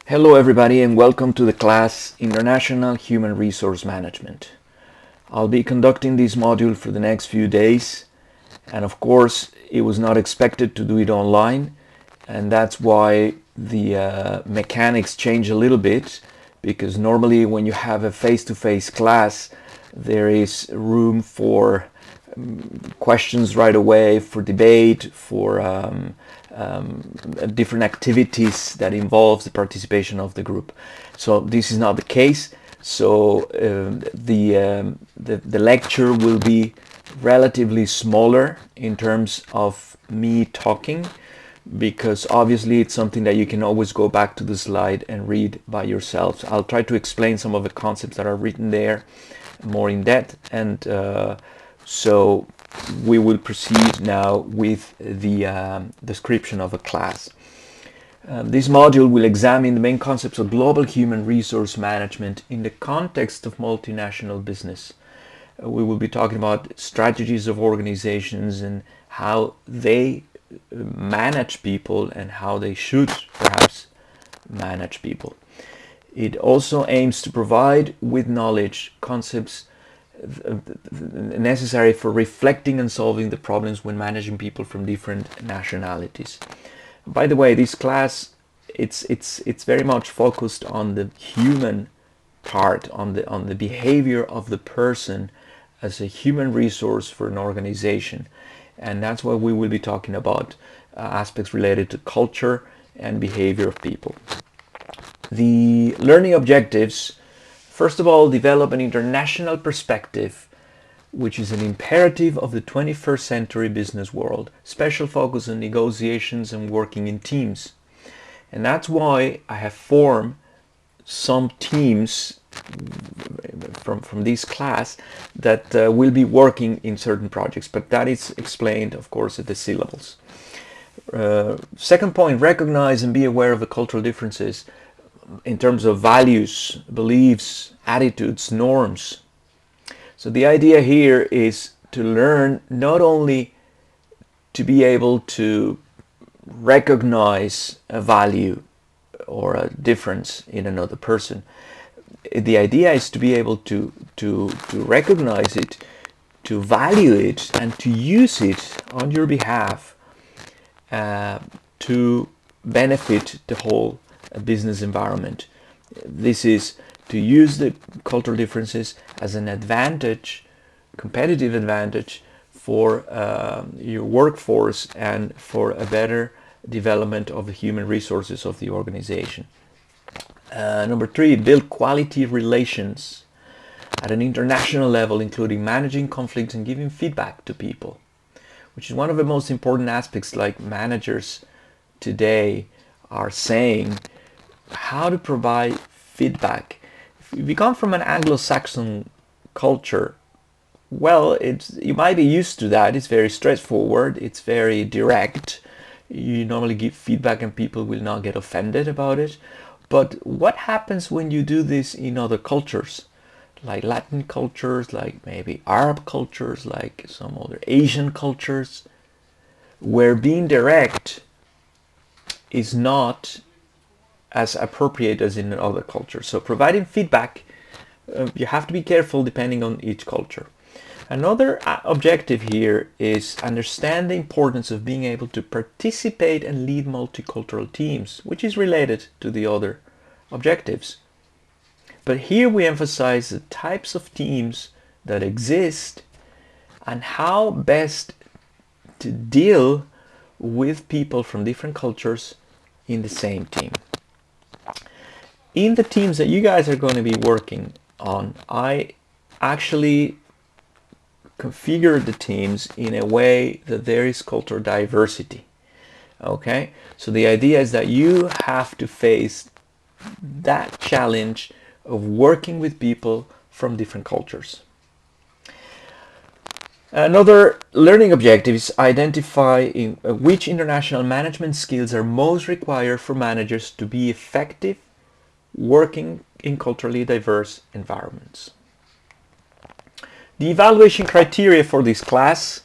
Hello everybody and welcome to the class International Human Resource Management. I'll be conducting this module for the next few days, and of course it was not expected to do it online, and that's why the mechanics change a little bit, because normally when you have a face-to-face class there is room for questions right away, for debate, for different activities that involves the participation of the group. So this is not the case. So the lecture will be relatively smaller in terms of me talking, because obviously it's something that you can always go back to the slide and read by yourselves. I'll try to explain some of the concepts that are written there more in depth, and so we will proceed now with the description of a class. This module will examine the main concepts of global human resource management in the context of multinational business. We will be talking about strategies of organizations and how they manage people and how they should perhaps manage people. It also aims to provide with knowledge concepts necessary for reflecting and solving the problems when managing people from different nationalities. By the way, this class it's very much focused on the human part, on the behavior of the person as a human resource for an organization, and that's why we will be talking about aspects related to culture and behavior of people. The learning objectives: first of all, develop an international perspective, which is an imperative of the 21st century business world. Special focus on negotiations and working in teams. And that's why I have formed some teams from this class that will be working in certain projects, but that is explained, of course, at the syllables. Second point, recognize and be aware of the cultural differences in terms of values, beliefs, attitudes, norms. So the idea here is to learn not only to be able to recognize a value or a difference in another person. The idea is to be able to recognize it, to value it, and to use it on your behalf to benefit the whole business environment. This is to use the cultural differences as an advantage, competitive advantage for your workforce and for a better development of the human resources of the organization. Number three, build quality relations at an international level, including managing conflicts and giving feedback to people, which is one of the most important aspects. Like managers today are saying, how to provide feedback. If we come from an Anglo-Saxon culture, well, you might be used to that. It's very straightforward, it's very direct. You normally give feedback and people will not get offended about it. But what happens when you do this in other cultures, like Latin cultures, like maybe Arab cultures, like some other Asian cultures, where being direct is not as appropriate as in other cultures? So providing feedback, you have to be careful depending on each culture. Another objective here is understand the importance of being able to participate and lead multicultural teams, which is related to the other objectives. But here we emphasize the types of teams that exist and how best to deal with people from different cultures in the same team. In the teams that you guys are going to be working on, I actually configure the teams in a way that there is cultural diversity. Okay, so the idea is that you have to face that challenge of working with people from different cultures. Another learning objective is identify which international management skills are most required for managers to be effective working in culturally diverse environments. The evaluation criteria for this class,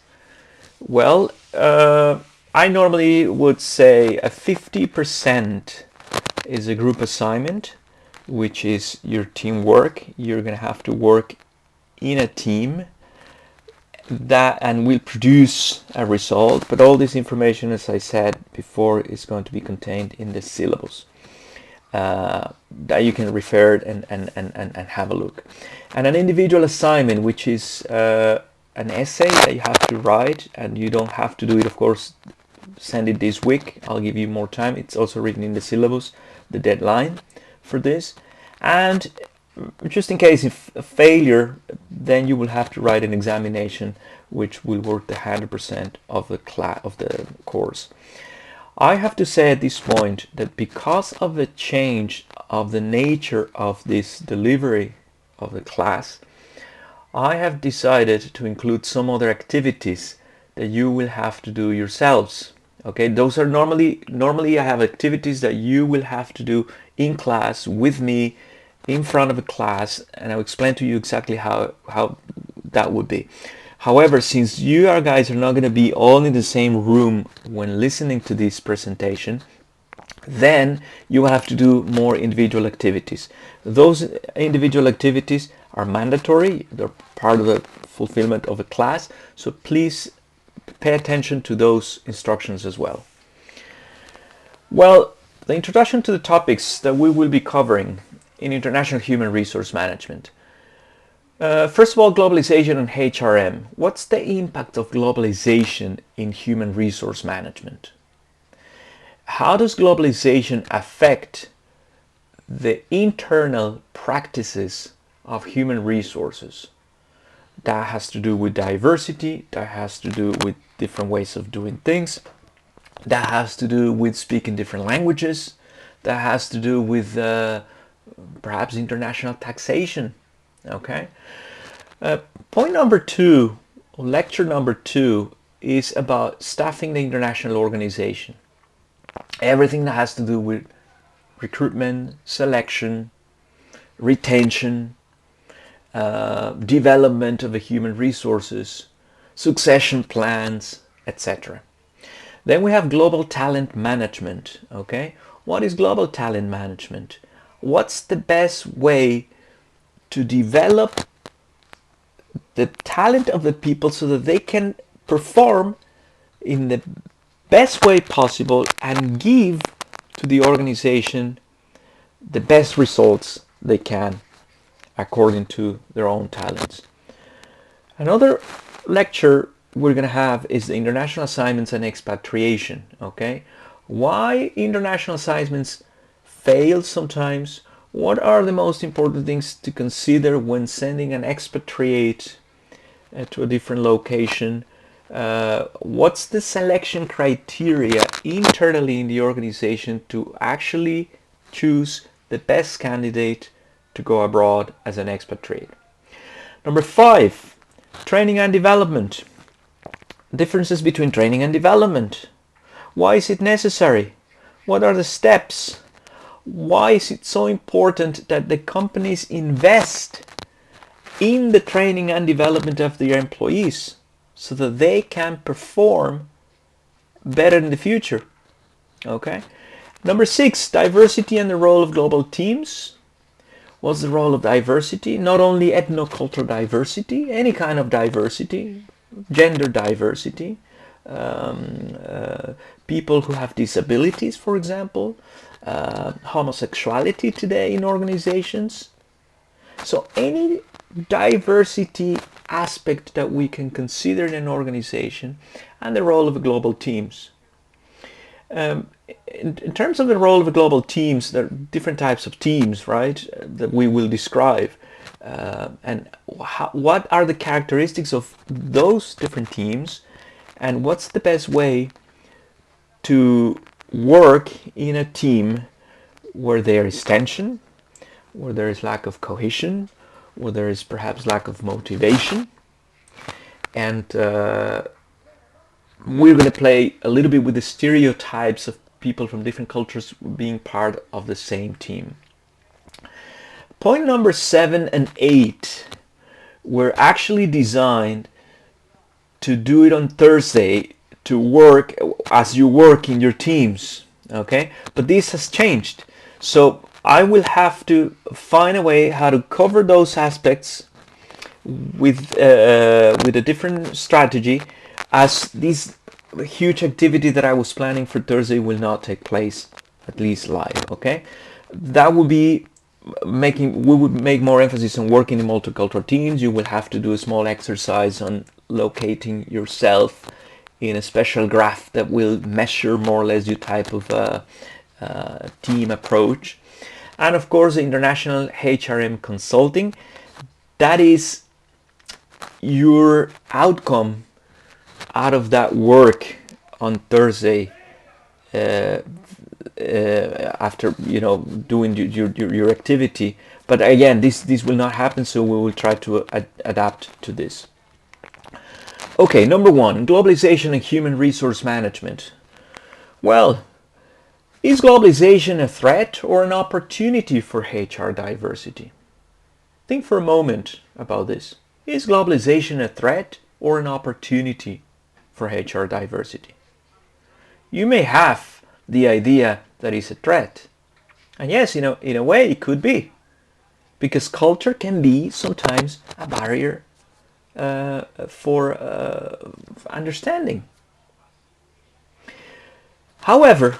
well, I normally would say a 50% is a group assignment, which is your teamwork. You're going to have to work in a team that and will produce a result. But all this information, as I said before, is going to be contained in the syllabus that you can refer and have a look. And an individual assignment, which is an essay that you have to write, and you don't have to do it, of course, send it this week. I'll give you more time. It's also written in the syllabus, the deadline for this. And just in case of a failure, then you will have to write an examination which will worth the 100% of the course. I have to say at this point that because of the change of the nature of this delivery of the class, I have decided to include some other activities that you will have to do yourselves. Okay, those are normally I have activities that you will have to do in class with me in front of a class, and I'll explain to you exactly how that would be. However, since you guys are not going to be all in the same room when listening to this presentation, then you have to do more individual activities. Those individual activities are mandatory. They're part of the fulfillment of a class. So please pay attention to those instructions as well. Well, the introduction to the topics that we will be covering in international human resource management. First of all, globalization and HRM. What's the impact of globalization in human resource management? How does globalization affect the internal practices of human resources? That has to do with diversity, that has to do with different ways of doing things, that has to do with speaking different languages, that has to do with perhaps international taxation. Okay. Point number 2, lecture number 2, is about staffing the international organization. Everything that has to do with recruitment, selection, retention, development of the human resources, succession plans, etc. Then we have global talent management. Okay, what is global talent management? What's the best way to develop the talent of the people so that they can perform in the best way possible and give to the organization the best results they can according to their own talents. Another lecture we're going to have is the international assignments and expatriation. Okay, why international assignments fail sometimes? What are the most important things to consider when sending an expatriate to a different location? What's the selection criteria internally in the organization to actually choose the best candidate to go abroad as an expatriate? Number 5, training and development. Differences between training and development. Why is it necessary? What are the steps? Why is it so important that the companies invest in the training and development of their employees so that they can perform better in the future? Okay. Number 6, diversity and the role of global teams. What's the role of diversity? Not only ethnocultural diversity, any kind of diversity, gender diversity, people who have disabilities, for example, homosexuality today in organizations. So any diversity aspect that we can consider in an organization, and the role of global teams. In terms of the role of global teams, there are different types of teams, right, that we will describe. And what are the characteristics of those different teams, and what's the best way to work in a team where there is tension, where there is lack of cohesion, where there is perhaps lack of motivation. And we're going to play a little bit with the stereotypes of people from different cultures being part of the same team. Point number 7 and 8 were actually designed to do it on Thursday, to work as you work in your teams. Okay, but this has changed. So I will have to find a way how to cover those aspects with a different strategy, as this huge activity that I was planning for Thursday will not take place, at least live. Okay, that would be we would make more emphasis on working in multicultural teams. You will have to do a small exercise on locating yourself in a special graph that will measure more or less your type of team approach. And of course, the international HRM consulting, that is your outcome out of that work on Thursday, after doing your activity. But again, this will not happen, so we will try to adapt to this. Okay, number one, globalization and human resource management. Well, is globalization a threat or an opportunity for HR diversity? Think for a moment about this. Is globalization a threat or an opportunity for HR diversity? You may have the idea that it's a threat. And yes, in a way it could be. Because culture can be sometimes a barrier for understanding. However,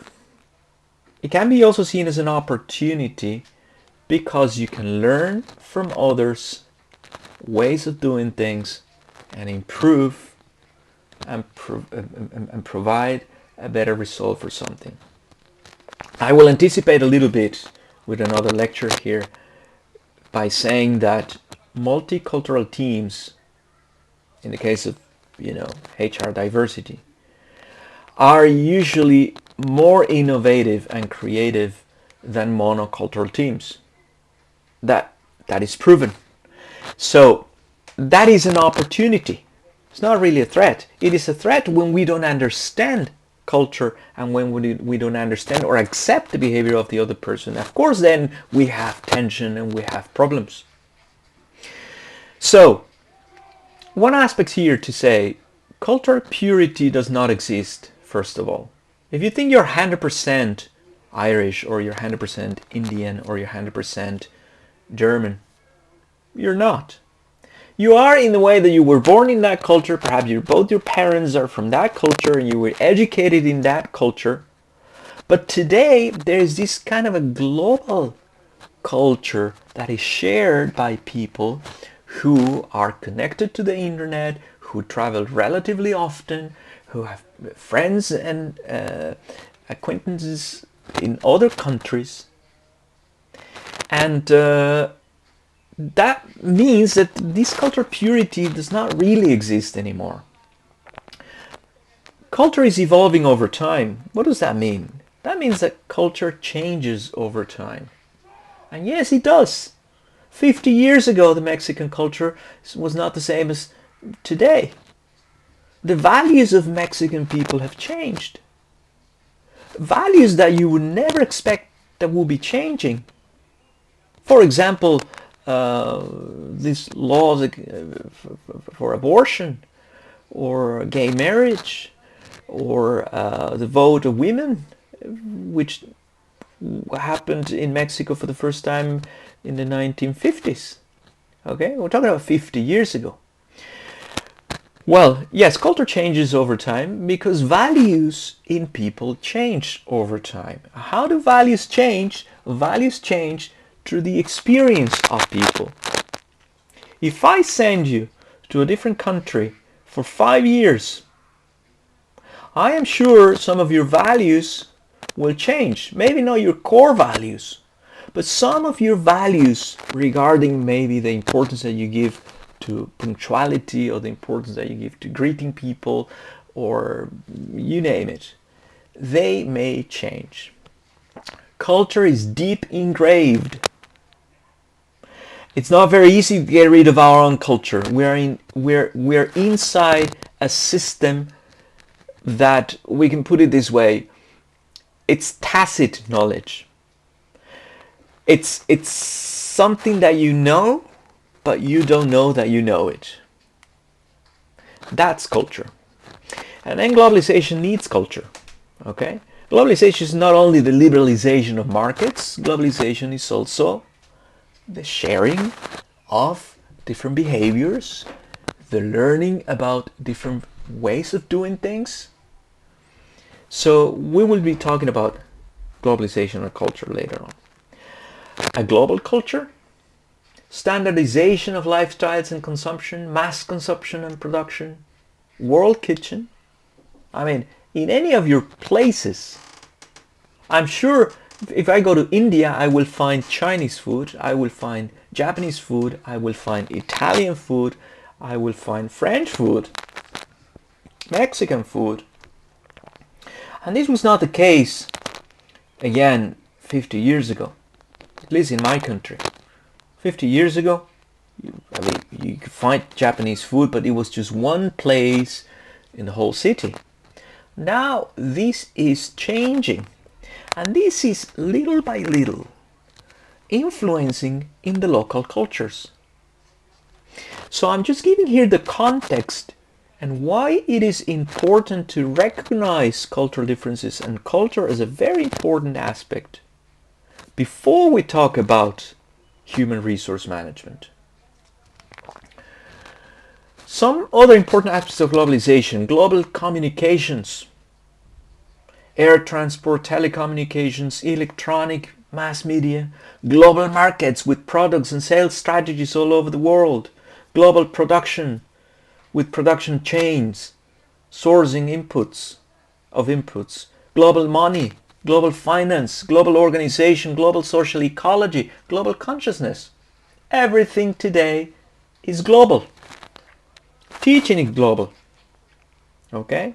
it can be also seen as an opportunity because you can learn from others ways of doing things and improve and provide a better result for something. I will anticipate a little bit with another lecture here by saying that multicultural teams, in the case of HR diversity, are usually more innovative and creative than monocultural teams. That is proven. So that is an opportunity. It's not really a threat. It is a threat when we don't understand culture and when we don't understand or accept the behavior of the other person. Of course, then we have tension and we have problems. So, one aspect here to say, cultural purity does not exist, first of all. If you think you're 100% Irish or you're 100% Indian or you're 100% German, you're not. You are in the way that you were born in that culture. Perhaps both your parents are from that culture and you were educated in that culture. But today there is this kind of a global culture that is shared by people who are connected to the internet, who travel relatively often, who have friends and acquaintances in other countries. And that means that this cultural purity does not really exist anymore. Culture is evolving over time. What does that mean? That means that culture changes over time. And yes, it does. 50 years ago, the Mexican culture was not the same as today. The values of Mexican people have changed. Values that you would never expect that will be changing. For example, these laws for abortion or gay marriage or the vote of women, which happened in Mexico for the first time in the 1950s. Okay, we're talking about 50 years ago. Well, yes, culture changes over time because values in people change over time. How do values change? Values change through the experience of people. If I send you to a different country for 5 years, I am sure some of your values will change. Maybe not your core values, but some of your values regarding maybe the importance that you give to punctuality or the importance that you give to greeting people or you name it, they may change. Culture is deep engraved. It's not very easy to get rid of our own culture. We're inside a system that, we can put it this way, it's tacit knowledge. It's something that you know, but you don't know that you know it. That's culture. And then globalization needs culture. Okay? Globalization is not only the liberalization of markets, globalization is also the sharing of different behaviors, the learning about different ways of doing things. So we will be talking about globalization and culture later on. A global culture, standardization of lifestyles and consumption, mass consumption and production, world kitchen. I mean, in any of your places, I'm sure if I go to India, I will find Chinese food, I will find Japanese food, I will find Italian food, I will find French food, Mexican food. And this was not the case, again, 50 years ago, at least in my country. 50 years ago, you could find Japanese food, but it was just one place in the whole city. Now this is changing, and this is little by little influencing in the local cultures. So I'm just giving here the context and why it is important to recognize cultural differences and culture as a very important aspect before we talk about human resource management. Some other important aspects of globalization: global communications, air transport, telecommunications, electronic, mass media, global markets with products and sales strategies all over the world, global production with production chains, sourcing inputs, global money, global finance, global organization, global social ecology, global consciousness. Everything today is global. Teaching is global. Okay?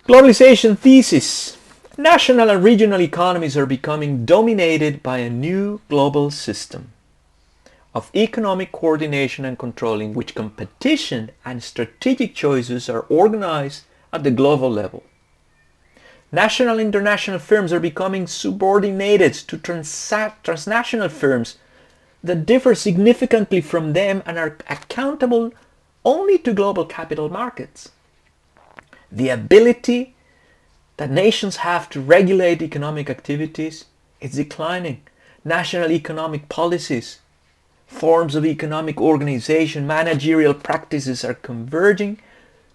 Globalization thesis. National and regional economies are becoming dominated by a new global system of economic coordination and control in which competition and strategic choices are organized at the global level. National and international firms are becoming subordinated to transnational firms that differ significantly from them and are accountable only to global capital markets. The ability that nations have to regulate economic activities is declining. National economic policies, forms of economic organization, managerial practices are converging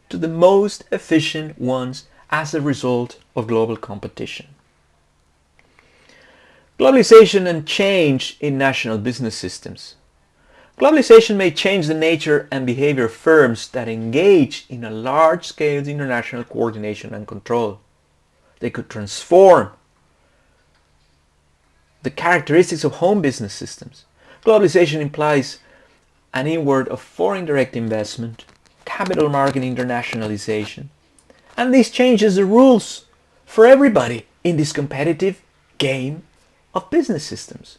to the most efficient ones as a result of global competition. Globalization and change in national business systems. Globalization may change the nature and behavior of firms that engage in a large-scale international coordination and control. They could transform the characteristics of home business systems. Globalization implies an inward of foreign direct investment, capital market internationalization, and this changes the rules for everybody in this competitive game of business systems.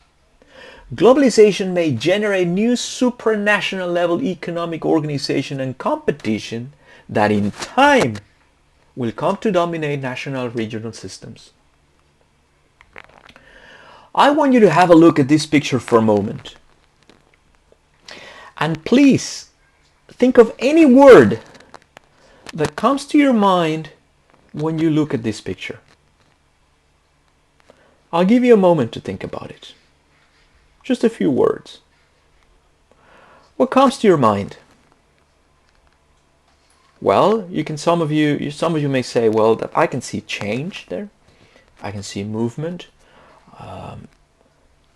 Globalization may generate new supranational level economic organization and competition that in time will come to dominate national regional systems. I want you to have a look at this picture for a moment. And please think of any word that comes to your mind when you look at this picture. I'll give you a moment to think about it. Just a few words. What comes to your mind? Well, some of you may say, well, I can see change there. I can see movement,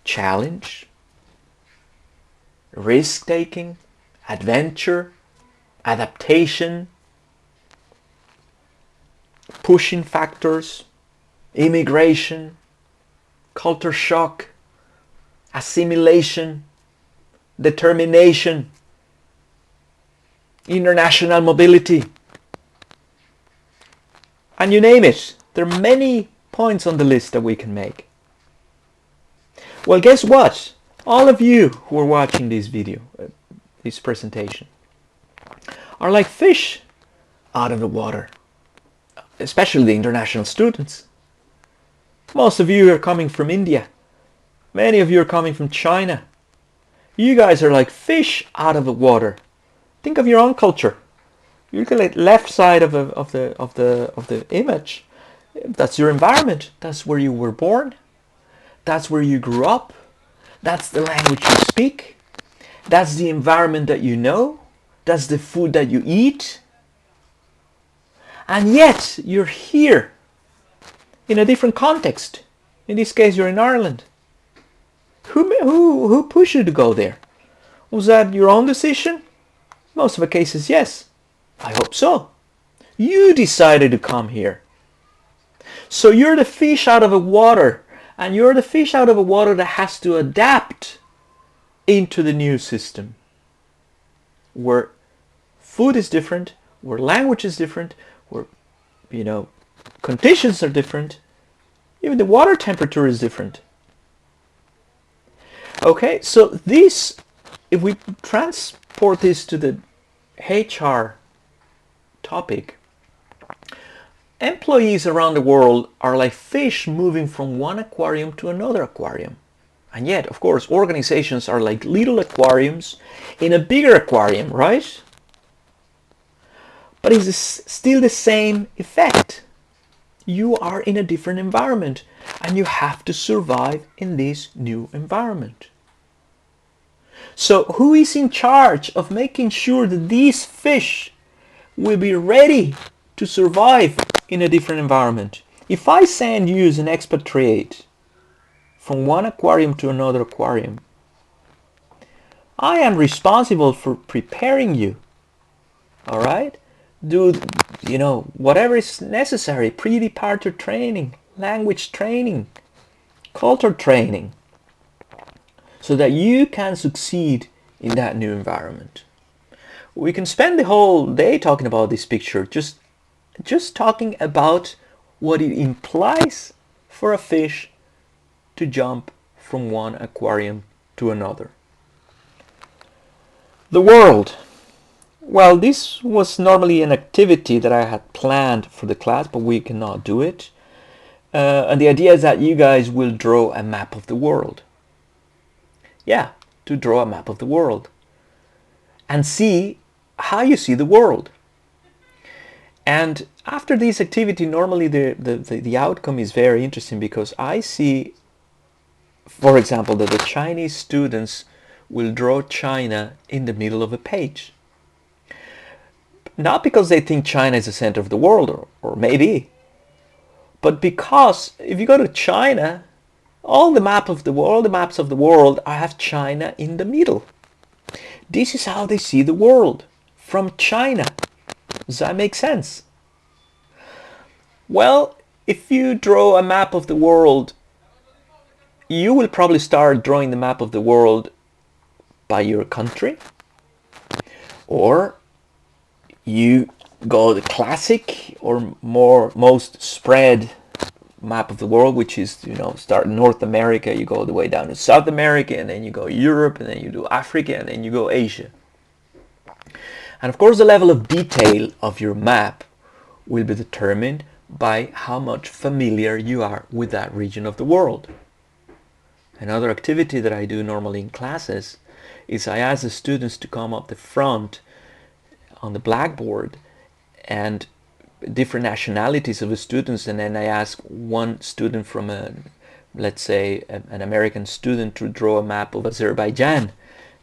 challenge, risk-taking, adventure, adaptation, pushing factors, immigration, culture shock, assimilation, determination, international mobility, and you name it. There are many points on the list that we can make. Well, guess what? All of you who are watching this video, this presentation, are like fish out of the water, especially the international students. Most of you are coming from India. Many of you are coming from China. You guys are like fish out of the water. Think of your own culture. You look at the left side of the image. That's your environment. That's where you were born. That's where you grew up. That's the language you speak. That's the environment that you know. That's the food that you eat. And yet, you're here in a different context. In this case, you're in Ireland. Who pushed you to go there? Was that your own decision? Most of the cases, yes. I hope so. You decided to come here. So you're the fish out of the water, and you're the fish out of the water that has to adapt into the new system, where food is different, where language is different, where, conditions are different, even the water temperature is different. Okay, so this, if we transport this to the HR topic, employees around the world are like fish moving from one aquarium to another aquarium. And yet, of course, organizations are like little aquariums in a bigger aquarium, right? But it's still the same effect. You are in a different environment, and you have to survive in this new environment. So who is in charge of making sure that these fish will be ready to survive in a different environment? If I send you as an expatriate from one aquarium to another aquarium, I am responsible for preparing you. All right? Do, whatever is necessary, pre-departure training, language training, culture training, so that you can succeed in that new environment. We can spend the whole day talking about this picture, just talking about what it implies for a fish to jump from one aquarium to another. The world. Well, this was normally an activity that I had planned for the class, but we cannot do it. And the idea is that you guys will draw a map of the world. Yeah, to draw a map of the world. And see how you see the world. And after this activity, normally the outcome is very interesting, because I see, for example, that the Chinese students will draw China in the middle of a page. Not because they think China is the center of the world, or maybe, but because if you go to China, all the maps of the world have China in the middle. This is how they see the world, from China. Does that make sense? Well, if you draw a map of the world, you will probably start drawing the map of the world by your country, or you go the classic or most spread map of the world, which is, start in North America, you go all the way down to South America, and then you go Europe, and then you do Africa, and then you go Asia. And of course, the level of detail of your map will be determined by how much familiar you are with that region of the world. Another activity that I do normally in classes is I ask the students to come up the front on the blackboard, and different nationalities of the students, and then I ask one student from let's say an American student to draw a map of Azerbaijan,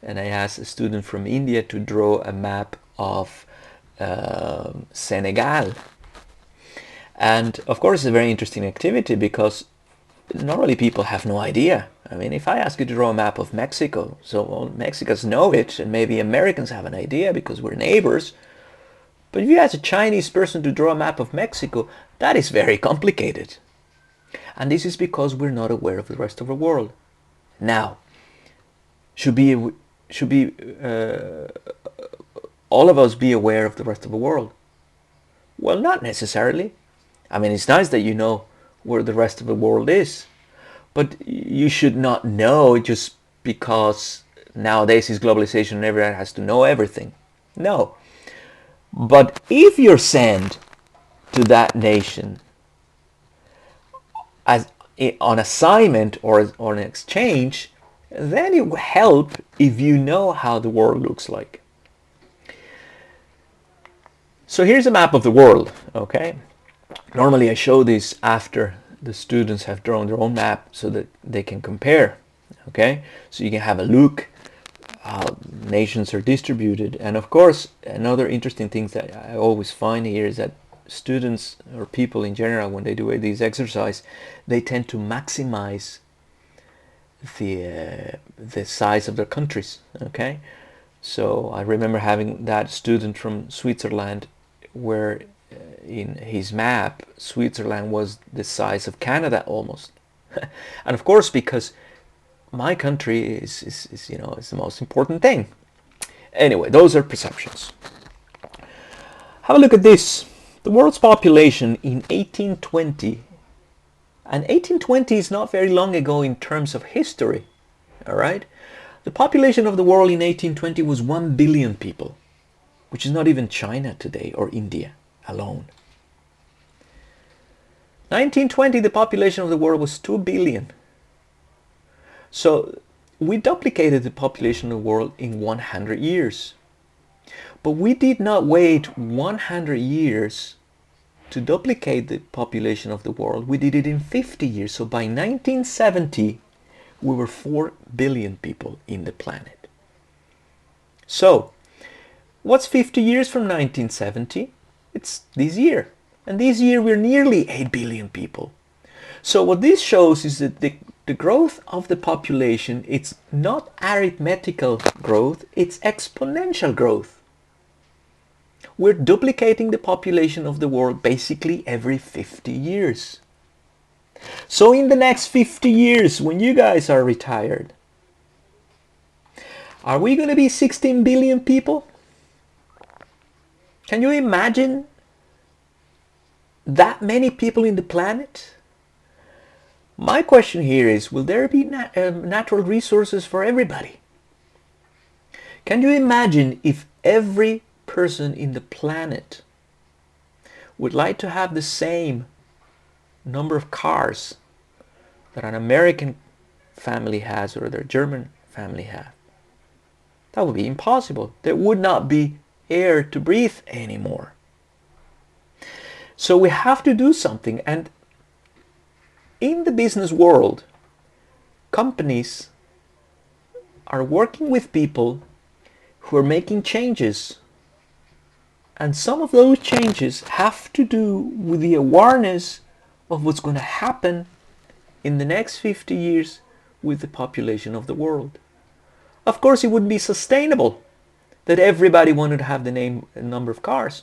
and I ask a student from India to draw a map of Senegal. And of course, it's a very interesting activity, because normally people have no idea. I mean, if I ask you to draw a map of Mexico, so all Mexicans know it, and maybe Americans have an idea because we're neighbors. But if you ask a Chinese person to draw a map of Mexico, that is very complicated. And this is because we're not aware of the rest of the world. Now, should all of us be aware of the rest of the world? Well, not necessarily. I mean, it's nice that you know where the rest of the world is, but you should not know just because nowadays is globalization and everyone has to know everything. No. But if you're sent to that nation as on assignment or on exchange, then it will help if you know how the world looks like. So here's a map of the world, okay? Normally I show this after the students have drawn their own map so that they can compare. Okay, so you can have a look how nations are distributed. And of course, another interesting thing that I always find here is that students or people in general, when they do these exercise, they tend to maximize the size of their countries. Okay, so I remember having that student from Switzerland where in his map Switzerland was the size of Canada almost. And of course, because my country is you know, is the most important thing. Anyway, those are perceptions. Have a look at this. The world's population in 1820, and 1820 is not very long ago in terms of history, all right? The population of the world in 1820 was 1 billion people, which is not even China today or India alone. 1920, the population of the world was 2 billion. So we duplicated the population of the world in 100 years. But we did not wait 100 years to duplicate the population of the world. We did it in 50 years. So by 1970, we were 4 billion people in the planet. So what's 50 years from 1970? It's this year. And this year we're nearly 8 billion people. So what this shows is that the growth of the population, it's not arithmetical growth, it's exponential growth. We're duplicating the population of the world basically every 50 years. So in the next 50 years, when you guys are retired, are we going to be 16 billion people? Can you imagine that many people in the planet? My question here is, will there be natural resources for everybody? Can you imagine if every person in the planet would like to have the same number of cars that an American family has or their German family have? That would be impossible. There would not be air to breathe anymore. So we have to do something. And in the business world, companies are working with people who are making changes. And some of those changes have to do with the awareness of what's going to happen in the next 50 years with the population of the world. Of course, it wouldn't be sustainable that everybody wanted to have the same number of cars.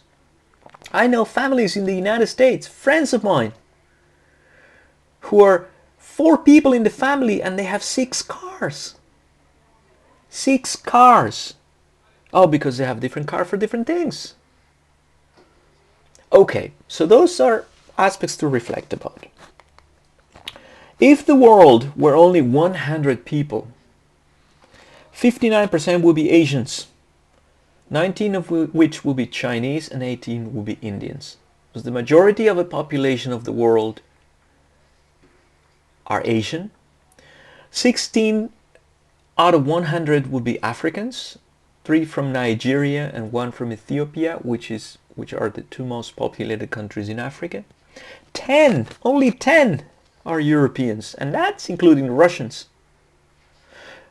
I know families in the United States, friends of mine, who are 4 people in the family and they have 6 cars. 6 cars. Oh, because they have different cars for different things. Okay, so those are aspects to reflect about. If the world were only 100 people, 59% will be Asians, 19 of which will be Chinese and 18 will be Indians. Because the majority of the population of the world are Asian. 16 out of 100 will be Africans, 3 from Nigeria and 1 from Ethiopia, which are the 2 most populated countries in Africa. 10, only 10 are Europeans, and that's including Russians.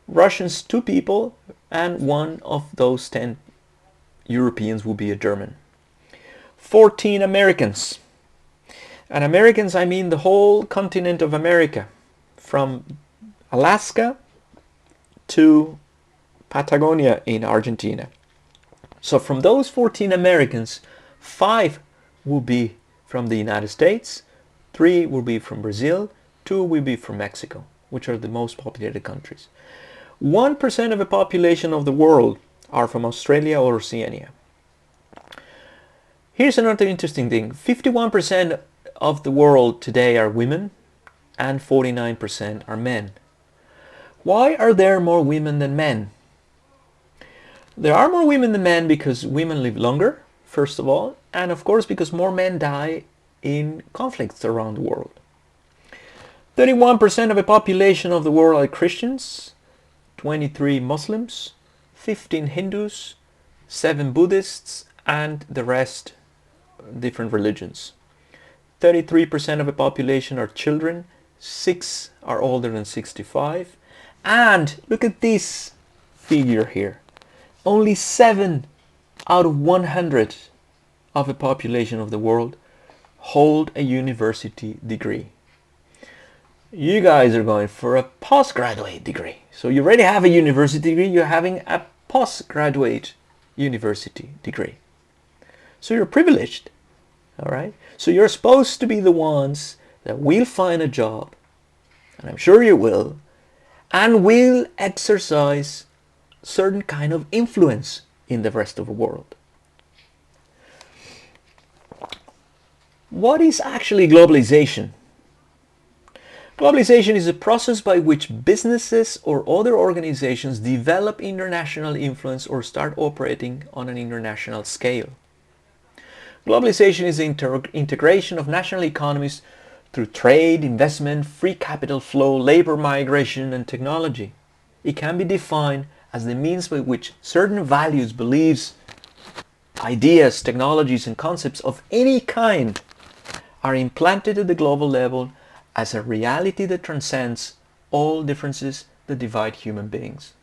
Russians, 2 people, and 1 of those 10 Europeans will be a German. 14 Americans. And Americans, I mean the whole continent of America, from Alaska to Patagonia in Argentina. So from those 14 Americans, 5 will be from the United States, 3 will be from Brazil, 2 will be from Mexico, which are the most populated countries. 1% of the population of the world are from Australia or Oceania. Here's another interesting thing. 51% of the world today are women and 49% are men. Why are there more women than men? There are more women than men because women live longer, first of all, and of course because more men die in conflicts around the world. 31% of the population of the world are Christians, 23 Muslims, 15 Hindus, 7 Buddhists, and the rest different religions. 33% of the population are children, 6 are older than 65, and look at this figure here. Only 7 out of 100 of the population of the world hold a university degree. You guys are going for a postgraduate degree. So you already have a university degree, you're having a postgraduate university degree. So you're privileged, all right? So you're supposed to be the ones that will find a job, and I'm sure you will, and will exercise certain kind of influence in the rest of the world. What is actually globalization? Globalization is a process by which businesses or other organizations develop international influence or start operating on an international scale. Globalization is the integration of national economies through trade, investment, free capital flow, labor migration, and technology. It can be defined as the means by which certain values, beliefs, ideas, technologies, and concepts of any kind are implanted at the global level as a reality that transcends all differences that divide human beings.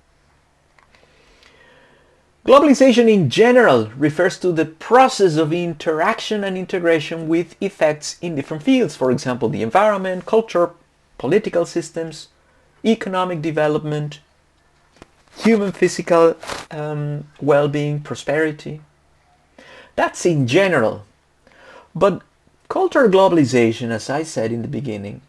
Globalization in general refers to the process of interaction and integration with effects in different fields, for example, the environment, culture, political systems, economic development, human physical well-being, prosperity. That's in general. But cultural globalization, as I said in the beginning,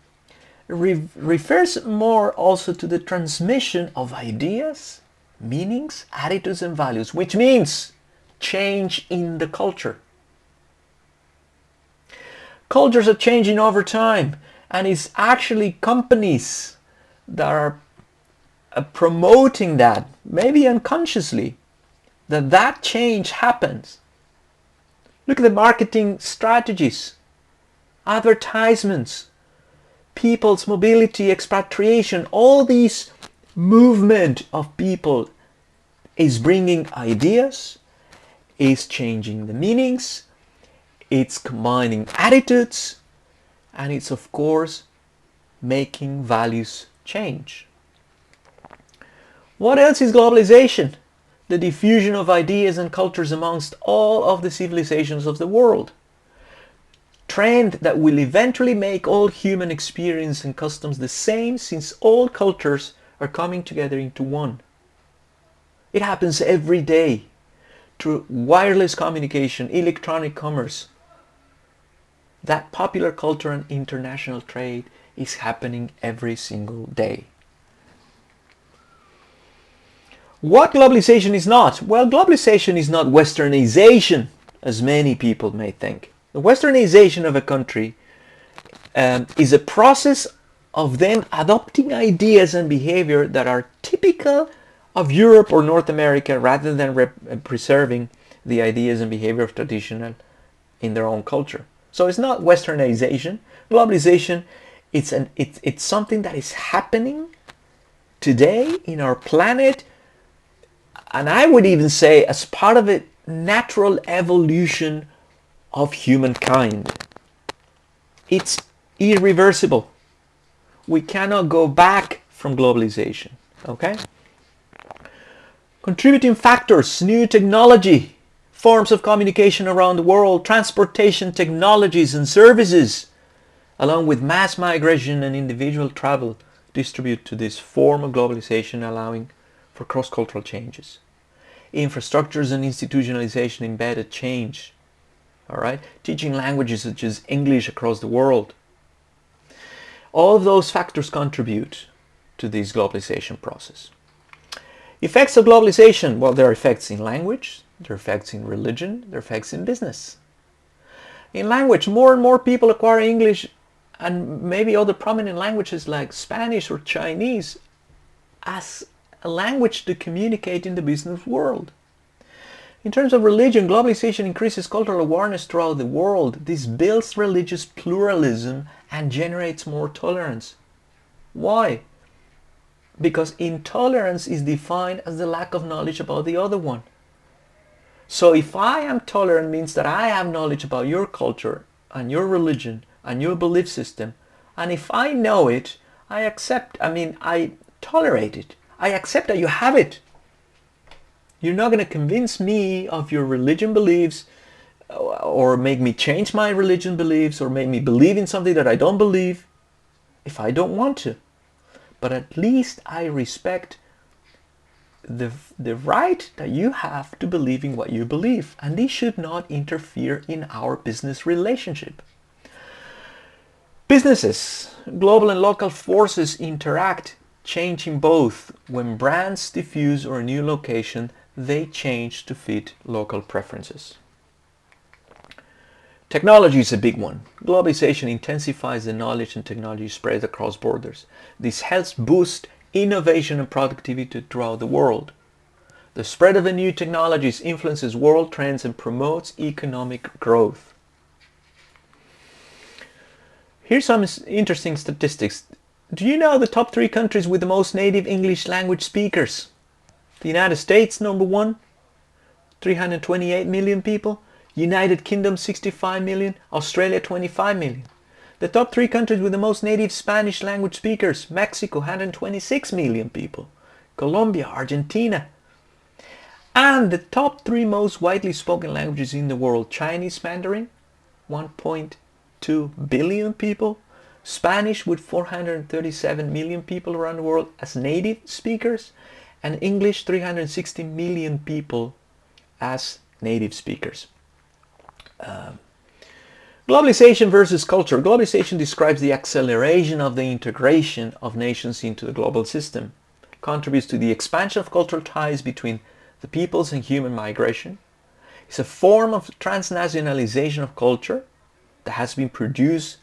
refers more also to the transmission of ideas, meanings, attitudes, and values, which means change in the culture. Cultures are changing over time, and it's actually companies that are promoting that, maybe unconsciously, that change happens. Look at the marketing strategies, advertisements, people's mobility, expatriation, all these movement of people is bringing ideas, is changing the meanings, it's combining attitudes, and it's of course making values change. What else is globalization? The diffusion of ideas and cultures amongst all of the civilizations of the world. Trend that will eventually make all human experience and customs the same, since all cultures are coming together into one. It happens every day through wireless communication, electronic commerce. That popular culture and international trade is happening every single day. What globalization is not? Well, globalization is not westernization, as many people may think. The westernization of a country is a process of them adopting ideas and behavior that are typical of Europe or North America, rather than preserving the ideas and behavior of traditional in their own culture. So it's not westernization. Globalization, it's something that is happening today in our planet, and I would even say as part of a natural evolution of humankind. It's irreversible. We cannot go back from globalization. Okay? Contributing factors: new technology, forms of communication around the world, transportation technologies and services, along with mass migration and individual travel, distribute to this form of globalization, allowing for cross-cultural changes. Infrastructures and institutionalization embedded change. All right, teaching languages such as English across the world. All of those factors contribute to this globalization process. Effects of globalization: well, there are effects in language, there are effects in religion, there are effects in business. In language, more and more people acquire English and maybe other prominent languages like Spanish or Chinese as a language to communicate in the business world. In terms of religion, globalization increases cultural awareness throughout the world. This builds religious pluralism and generates more tolerance. Why? Because intolerance is defined as the lack of knowledge about the other one. So if I am tolerant, means that I have knowledge about your culture and your religion, a new belief system, and if I know it, I accept, I tolerate it. I accept that you have it. You're not going to convince me of your religion beliefs or make me change my religion beliefs or make me believe in something that I don't believe if I don't want to. But at least I respect the right that you have to believe in what you believe. And this should not interfere in our business relationship. Businesses, global and local forces interact, changing both. When brands diffuse or a new location, they change to fit local preferences. Technology is a big one. Globalization intensifies the knowledge and technology spread across borders. This helps boost innovation and productivity throughout the world. The spread of the new technologies influences world trends and promotes economic growth. Here's some interesting statistics. Do you know the top 3 countries with the most native English language speakers? The United States, number 1, 328 million people. United Kingdom, 65 million. Australia, 25 million. The top 3 countries with the most native Spanish language speakers: Mexico, 126 million people. Colombia, Argentina. And the top 3 most widely spoken languages in the world: Chinese Mandarin, 1.2 billion people. Spanish with 437 million people around the world as native speakers. And English, 360 million people as native speakers. Globalization versus culture. Globalization describes the acceleration of the integration of nations into the global system, contributes to the expansion of cultural ties between the peoples and human migration. It's a form of transnationalization of culture that has been produced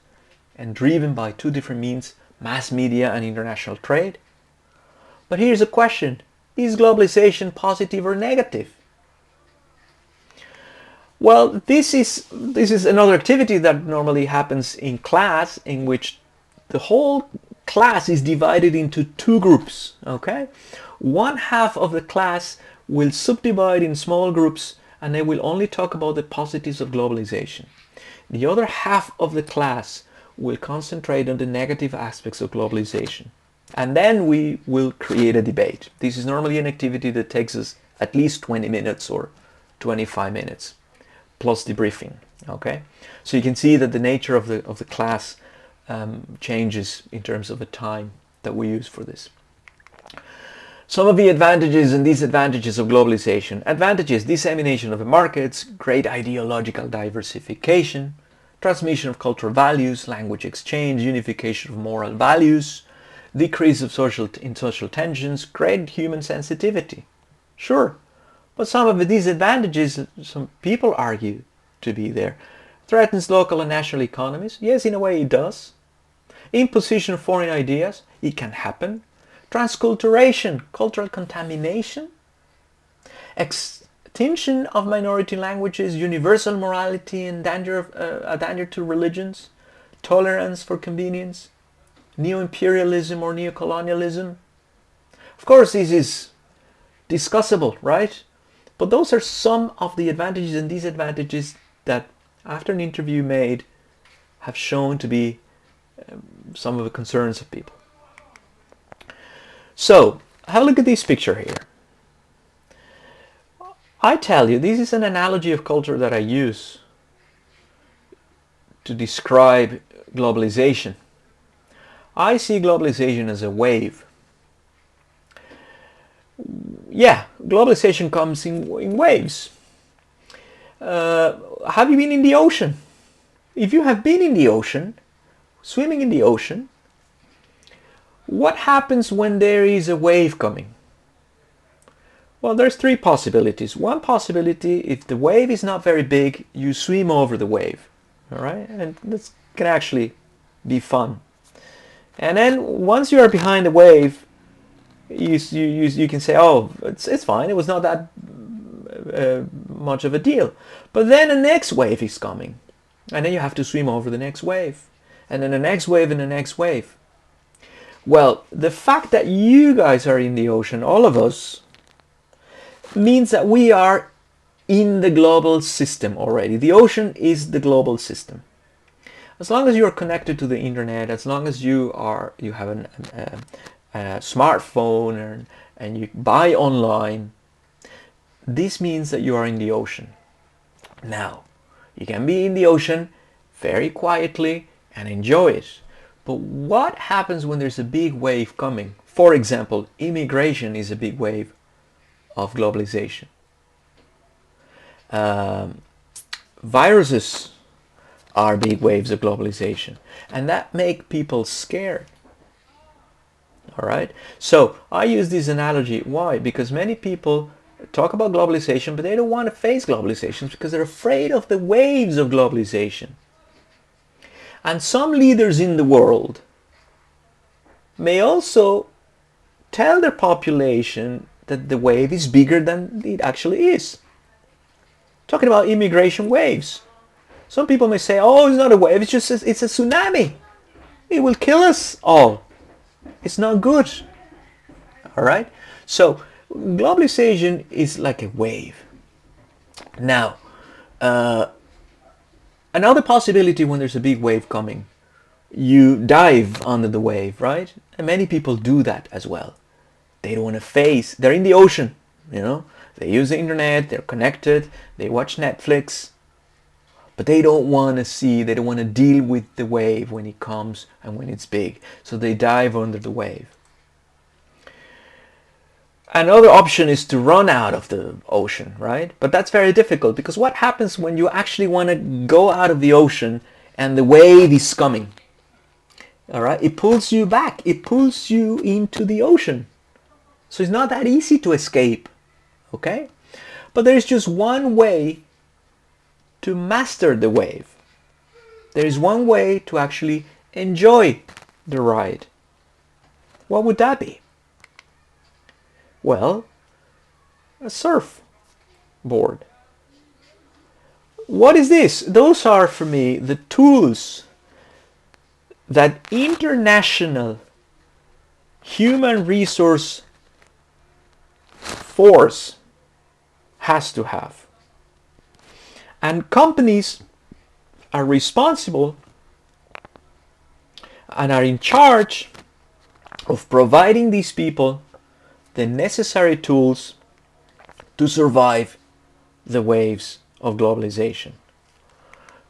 and driven by 2 different means: mass media and international trade. But here's a question: is globalization positive or negative? Well, this is another activity that normally happens in class, in which the whole class is divided into 2 groups. Okay, one half of the class will subdivide in small groups, and they will only talk about the positives of globalization. The other half of the class will concentrate on the negative aspects of globalization, and then we will create a debate. This is normally an activity that takes us at least 20 minutes or 25 minutes. Plus debriefing. Okay, so you can see that the nature of the class changes in terms of the time that we use for this. Some of the advantages and disadvantages of globalization. Advantages: dissemination of the markets, great ideological diversification, transmission of cultural values, language exchange, unification of moral values, decrease of social tensions, great human sensitivity. Sure. But some of the disadvantages, some people argue to be there. Threatens local and national economies. Yes, in a way it does. Imposition of foreign ideas. It can happen. Transculturation, cultural contamination. Extinction of minority languages, universal morality and a danger to religions. Tolerance for convenience. Neo-imperialism or neo-colonialism. Of course, this is discussable, right? But those are some of the advantages and disadvantages that, after an interview made, have shown to be some of the concerns of people. So, have a look at this picture here. I tell you, this is an analogy of culture that I use to describe globalization. I see globalization as a wave. Yeah, globalization comes in waves. Have you been in the ocean? If you have been in the ocean, swimming in the ocean, what happens when there is a wave coming? Well, there's 3 possibilities. One possibility, if the wave is not very big, you swim over the wave. All right, and this can actually be fun. And then once you are behind the wave, you can say, oh, it's fine, it was not that much of a deal. But then the next wave is coming, and then you have to swim over the next wave, and then the next wave and the next wave. Well, the fact that you guys are in the ocean, all of us, means that we are in the global system already. The ocean is the global system. As long as you are connected to the internet, as long as you have a smartphone and you buy online, this means that you are in the ocean. Now, you can be in the ocean very quietly and enjoy it. But what happens when there's a big wave coming? For example, immigration is a big wave of globalization. Viruses are big waves of globalization, and that make people scared. All right. So I use this analogy. Why? Because many people talk about globalization, but they don't want to face globalization because they're afraid of the waves of globalization. And some leaders in the world may also tell their population that the wave is bigger than it actually is. Talking about immigration waves. Some people may say, oh, it's not a wave, it's a tsunami. It will kill us all. It's not good. All right? So globalization is like a wave. Now, another possibility when there's a big wave coming, you dive under the wave, right? And many people do that as well. They don't want to face, they're in the ocean, you know? They use the internet, they're connected, they watch Netflix, but they don't want to see, they don't want to deal with the wave when it comes and when it's big. So they dive under the wave. Another option is to run out of the ocean, right? But that's very difficult because what happens when you actually want to go out of the ocean and the wave is coming? All right, it pulls you back. It pulls you into the ocean. So it's not that easy to escape, okay? But there is just one way to master the wave. There is one way to actually enjoy the ride. What would that be? Well, a surfboard. What is this? Those are for me the tools that international human resource force has to have. And companies are responsible and are in charge of providing these people the necessary tools to survive the waves of globalization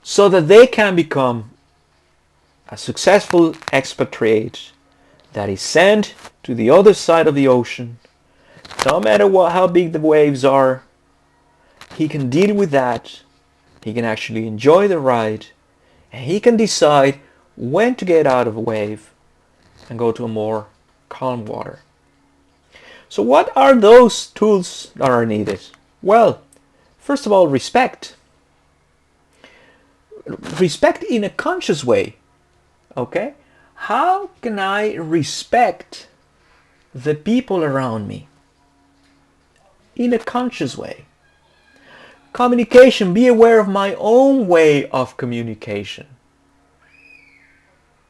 so that they can become a successful expatriate that is sent to the other side of the ocean. No matter how big the waves are, he can deal with that. He can actually enjoy the ride, and he can decide when to get out of a wave and go to a more calm water. So what are those tools that are needed? Well, first of all, respect. Respect in a conscious way. Okay? How can I respect the people around me? In a conscious way. Communication, be aware of my own way of communication.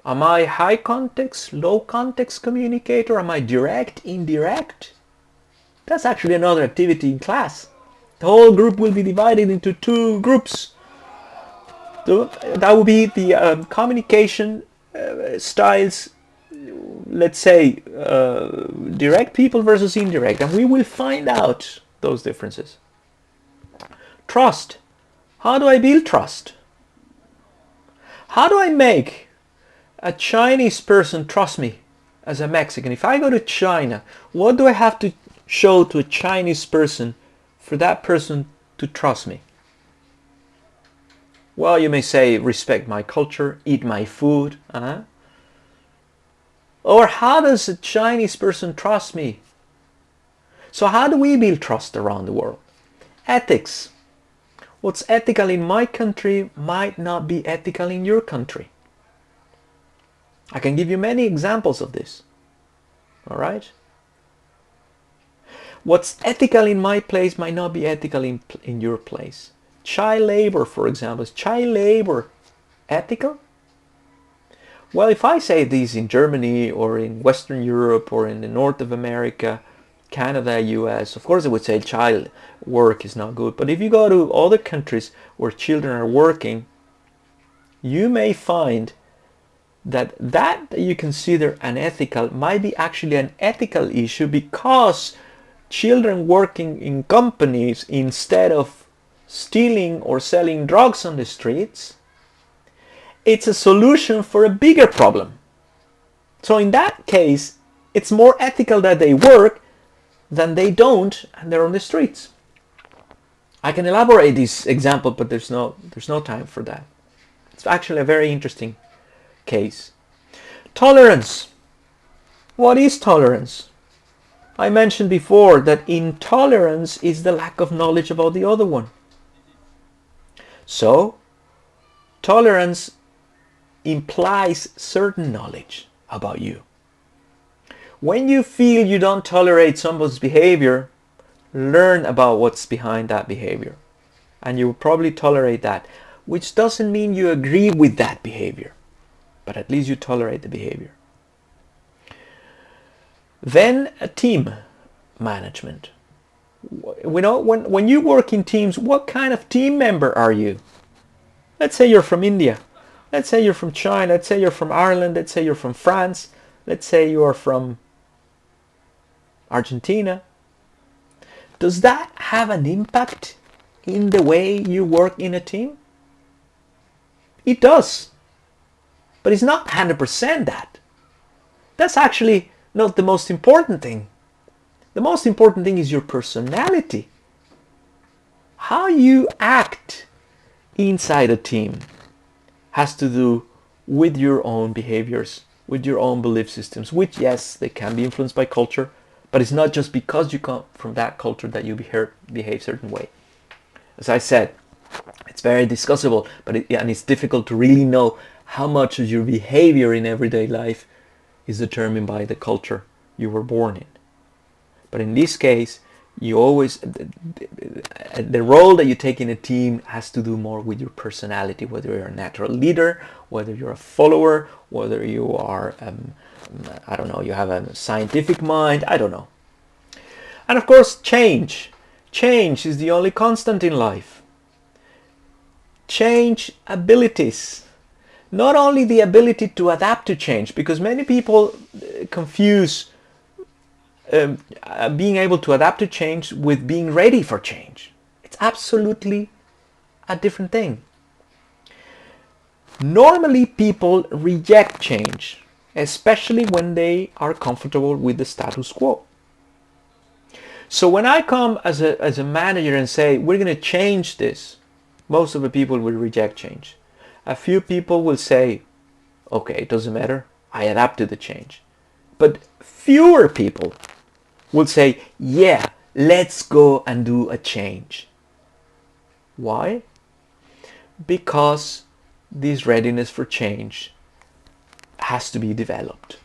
Am I high context, low context communicator? Am I direct, indirect? That's actually another activity in class. The whole group will be divided into 2 groups. That will be the communication styles, let's say, direct people versus indirect, and we will find out those differences. Trust. How do I build trust? How do I make a Chinese person trust me as a Mexican? If I go to China, what do I have to show to a Chinese person for that person to trust me? Well, you may say, respect my culture, eat my food. Or how does a Chinese person trust me? So how do we build trust around the world? Ethics. What's ethical in my country might not be ethical in your country. I can give you many examples of this. All right? What's ethical in my place might not be ethical in your place. Child labor, for example. Is child labor ethical? Well, if I say this in Germany or in Western Europe or in the North of America, Canada, US, of course I would say child work is not good. But if you go to other countries where children are working, you may find that you consider unethical might be actually an ethical issue, because children working in companies, instead of stealing or selling drugs on the streets, it's a solution for a bigger problem. So in that case, it's more ethical that they work than they don't and they're on the streets. I can elaborate this example, but there's no time for that. It's actually a very interesting case. Tolerance. What is tolerance? I mentioned before that intolerance is the lack of knowledge about the other one. So, tolerance implies certain knowledge about you. When you feel you don't tolerate someone's behavior, learn about what's behind that behavior. And you will probably tolerate that, which doesn't mean you agree with that behavior, but at least you tolerate the behavior. Then a team management. You know, when you work in teams, what kind of team member are you? Let's say you're from India. Let's say you're from China. Let's say you're from Ireland. Let's say you're from France. Let's say you are from Argentina. Does that have an impact in the way you work in a team? It does. But it's not 100% that. That's actually not the most important thing. The most important thing is your personality. How you act inside a team has to do with your own behaviors, with your own belief systems, which, yes, they can be influenced by culture, but it's not just because you come from that culture that you behave certain way. As I said, it's very discussable, but it's difficult to really know how much of your behavior in everyday life is determined by the culture you were born in. But in this case, you always, the role that you take in a team has to do more with your personality, whether you're a natural leader, whether you're a follower, whether you are, I don't know, you have a scientific mind, I don't know. And of course, change. Change is the only constant in life. Change abilities. Not only the ability to adapt to change, because many people confuse being able to adapt to change with being ready for change. It's absolutely a different thing. Normally people reject change, especially when they are comfortable with the status quo. So when I come as a manager and say, we're going to change this, most of the people will reject change. A few people will say, okay, it doesn't matter, I adapt to the change. But fewer people will say, yeah, let's go and do a change. Why? Because this readiness for change has to be developed.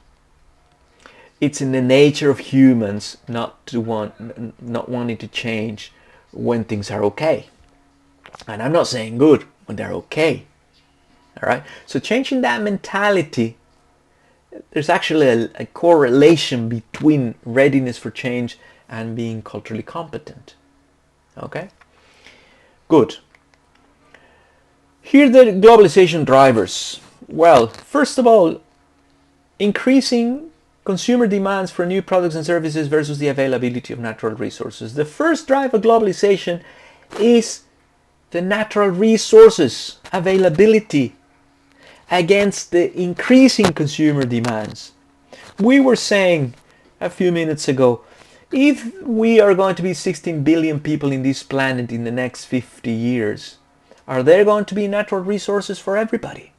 It's in the nature of humans not wanting to change when things are okay. And I'm not saying good, when they're okay. All right? So changing that mentality, there's actually a correlation between readiness for change and being culturally competent. Okay? Good. Here are the globalization drivers. Well, first of all, increasing consumer demands for new products and services versus the availability of natural resources. The first drive of globalization is the natural resources availability against the increasing consumer demands. We were saying a few minutes ago, if we are going to be 16 billion people in this planet in the next 50 years, are there going to be natural resources for everybody?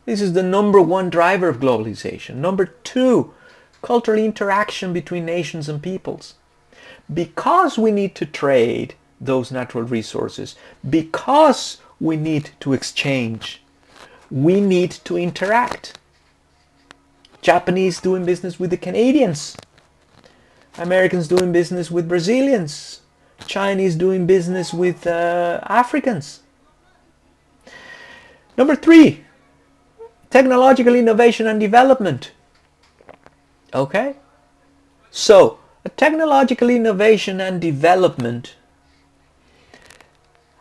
This is the number one driver of globalization. Number two, cultural interaction between nations and peoples. Because we need to trade those natural resources, because we need to exchange, we need to interact. Japanese doing business with the Canadians, Americans doing business with Brazilians, Chinese doing business with Africans. Number three, technological innovation and development. Okay? So, a technological innovation and development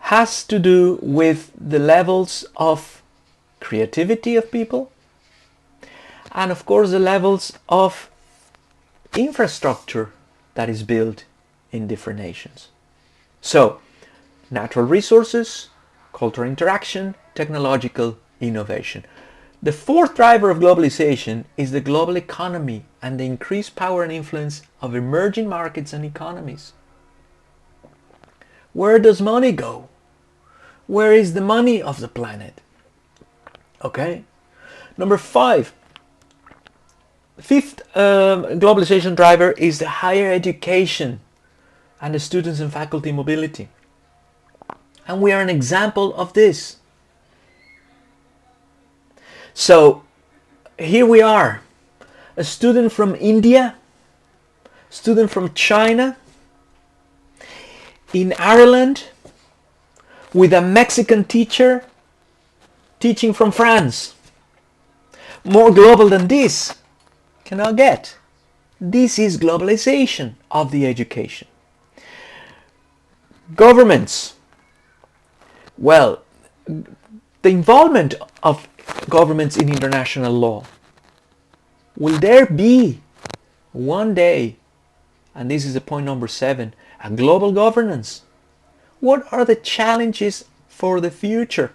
has to do with the levels of creativity of people, and of course the levels of infrastructure that is built in different nations. So, natural resources, cultural interaction, technological innovation. The fourth driver of globalization is the global economy and the increased power and influence of emerging markets and economies. Where does money go? Where is the money of the planet? Okay. Number five. Fifth globalization driver is the higher education and the students and faculty mobility. And we are an example of this. So here we are, a student from India, student from China, in Ireland, with a Mexican teacher teaching from France. More global than this cannot get. This is globalization of the education. Governments. Well, the involvement of governments in international law. Will there be one day, and this is the point number 7, a global governance? What are the challenges for the future?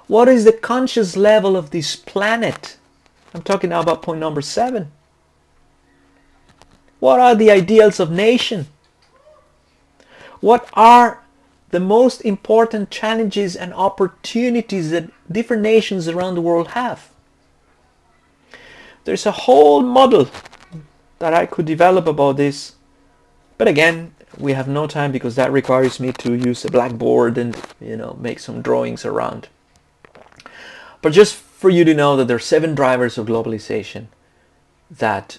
What is the conscious level of this planet? I'm talking now about point number 7. What are the ideals of nation? What are the most important challenges and opportunities that different nations around the world have? There's a whole model that I could develop about this, but again, we have no time because that requires me to use a blackboard and make some drawings around. But just for you to know that there are 7 drivers of globalization that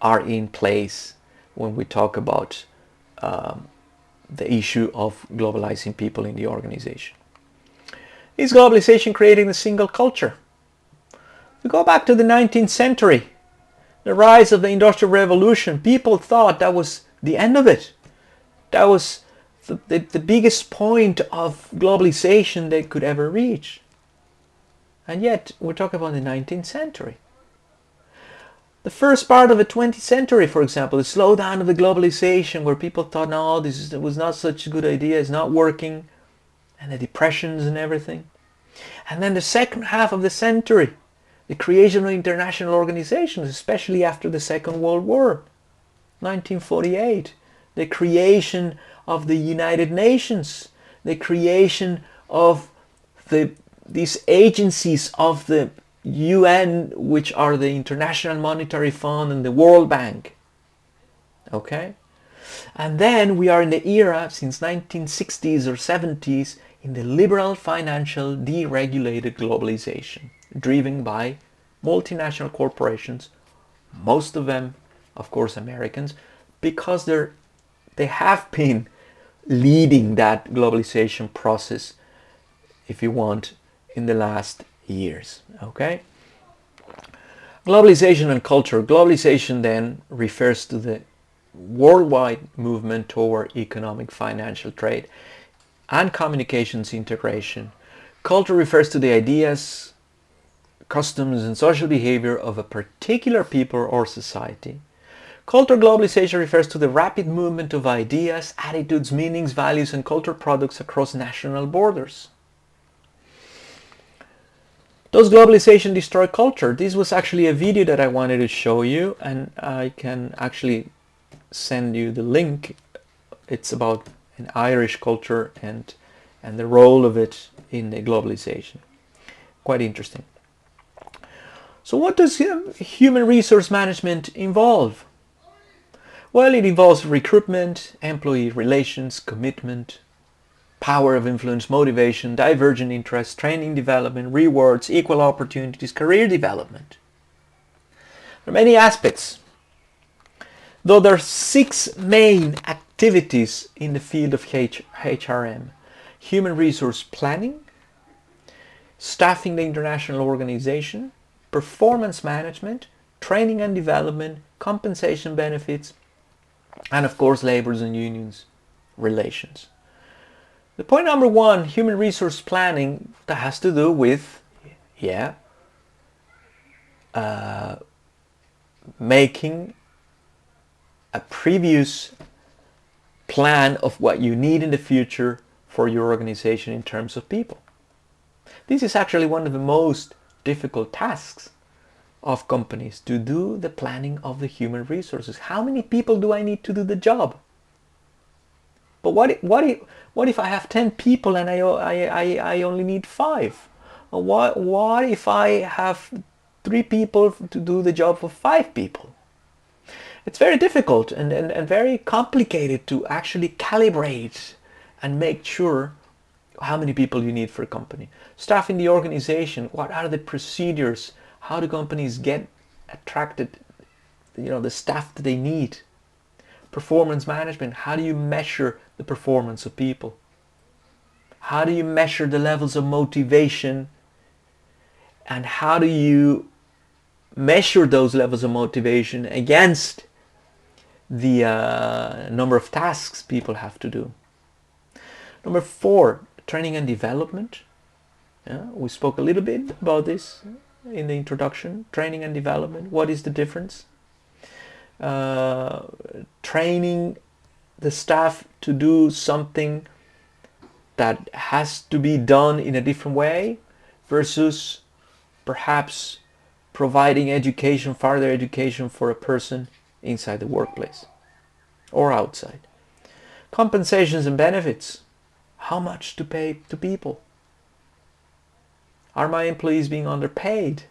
are in place when we talk about the issue of globalizing people in the organization. Is globalization creating a single culture? We go back to the 19th century, the rise of the Industrial Revolution. People thought that was the end of it. That was the biggest point of globalization they could ever reach. And yet, we're talking about the 19th century. The first part of the 20th century, for example, the slowdown of the globalization, where people thought, no, this was not such a good idea, it's not working, and the depressions and everything. And then the second half of the century, the creation of international organizations, especially after the Second World War, 1948, the creation of the United Nations, the creation of these agencies of the UN, which are the International Monetary Fund and the World Bank. Okay? And then we are in the era, since 1960s or 70s, in the liberal financial deregulated globalization, driven by multinational corporations, most of them, of course, Americans, because they have been leading that globalization process, if you want, in the last years. Okay? Globalization and culture. Globalization then refers to the worldwide movement toward economic, financial, trade, and communications integration. Culture refers to the ideas, customs, and social behavior of a particular people or society. Cultural globalization refers to the rapid movement of ideas, attitudes, meanings, values, and cultural products across national borders. Does globalization destroy culture? This was actually a video that I wanted to show you, and I can actually send you the link. It's about an Irish culture and the role of it in the globalization. Quite interesting. So what does human resource management involve? Well, it involves recruitment, employee relations, commitment, power of influence, motivation, divergent interests, training development, rewards, equal opportunities, career development. There are many aspects. Though there are 6 main activities in the field of HRM. Human resource planning, staffing the international organization, performance management, training and development, compensation benefits, and of course labors and unions relations. The point number 1, human resource planning, that has to do with Yeah, making a previous plan of what you need in the future for your organization in terms of people. This is actually one of the most difficult tasks of companies, to do the planning of the human resources. How many people do I need to do the job? But what if I have 10 people and I only need 5? Or what if I have 3 people to do the job for 5 people? It's very difficult and very complicated to actually calibrate and make sure how many people you need for a company. Staff in the organization, what are the procedures? How do companies get attracted, the staff that they need? Performance management, how do you measure the performance of people? How do you measure the levels of motivation? And how do you measure those levels of motivation against the number of tasks people have to do? Number 4, training and development. We spoke a little bit about this in the introduction. Training and development, what is the difference? Training the staff to do something that has to be done in a different way versus perhaps providing education, further education for a person inside the workplace or outside. Compensations and benefits. How much to pay to people? Are my employees being underpaid?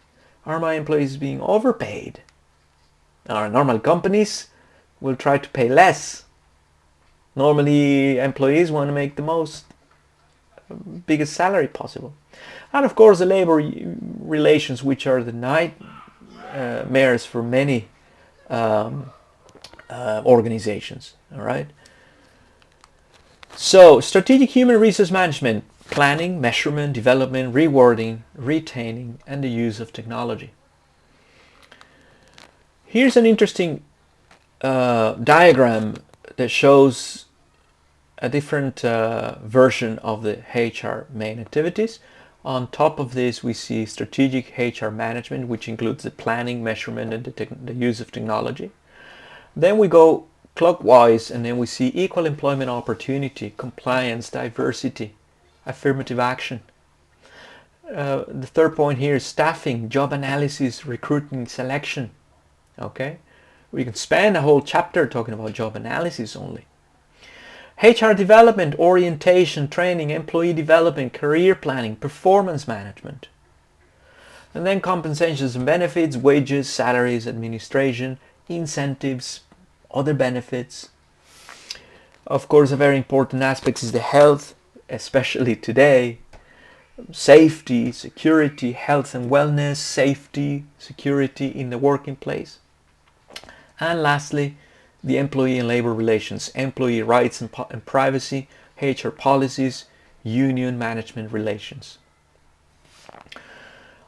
Are my employees being overpaid? Our normal companies will try to pay less. Normally employees want to make the biggest salary possible. And of course the labor relations, which are the nightmares for many organizations. All right. So strategic human resource management: planning, measurement, development, rewarding, retaining, and the use of technology. Here's an interesting diagram that shows a different version of the HR main activities. On top of this, we see strategic HR management, which includes the planning, measurement, and the use of technology. Then we go clockwise, and then we see equal employment opportunity, compliance, diversity, affirmative action. The third point here is staffing, job analysis, recruiting, selection. Okay, we can spend a whole chapter talking about job analysis only. HR development, orientation, training, employee development, career planning, performance management. And then compensations and benefits, wages, salaries, administration, incentives, other benefits. Of course, a very important aspect is the health, especially today. Safety, security, health and wellness, safety, security in the working place. And lastly, the employee and labor relations, employee rights and privacy, HR policies, union management relations.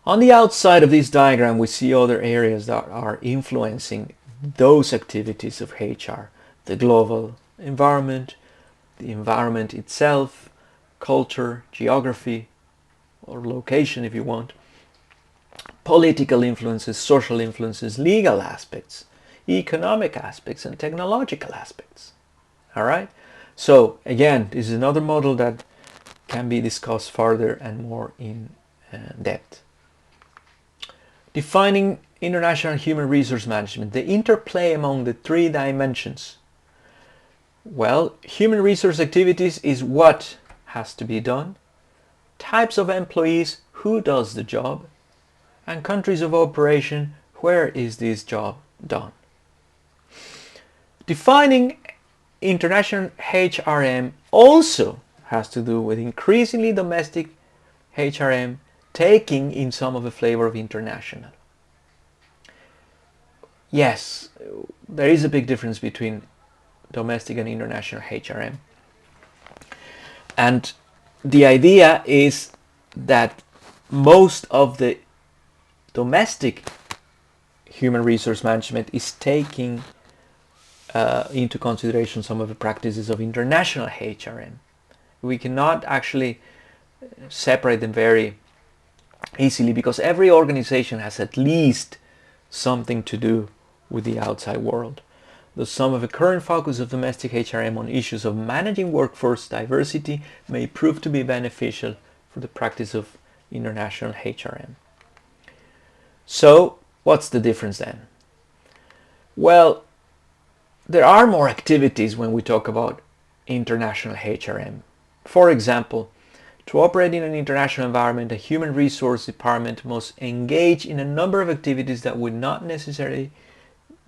On the outside of this diagram, we see other areas that are influencing those activities of HR: the global environment, the environment itself, culture, geography, or location if you want, political influences, social influences, legal aspects, economic aspects, and technological aspects. All right. So again, this is another model that can be discussed further and more in depth. Defining international human resource management, the interplay among the 3 dimensions. Well, human resource activities is what has to be done, types of employees, who does the job, and countries of operation, where is this job done. Defining international HRM also has to do with increasingly domestic HRM taking in some of the flavor of international. Yes, there is a big difference between domestic and international HRM. And the idea is that most of the domestic human resource management is taking into consideration some of the practices of international HRM. We cannot actually separate them very easily, because every organization has at least something to do with the outside world. The sum of the current focus of domestic HRM on issues of managing workforce diversity may prove to be beneficial for the practice of international HRM. So, what's the difference then? Well, there are more activities when we talk about international HRM. For example, to operate in an international environment, a human resource department must engage in a number of activities that would not necessarily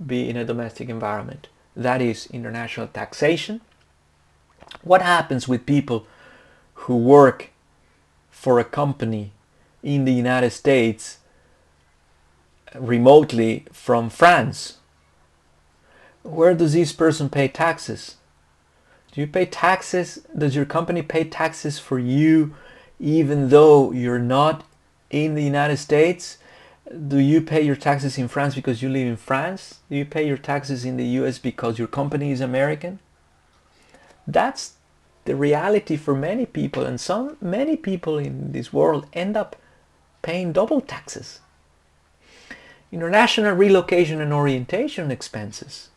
be in a domestic environment. That is international taxation. What happens with people who work for a company in the United States remotely from France? Where does this person pay taxes? Do you pay taxes? Does your company pay taxes for you even though you're not in the United States? Do you pay your taxes in France because you live in France? Do you pay your taxes in the US because your company is American? That's the reality for many people, and many people in this world end up paying double taxes. International relocation and orientation expenses,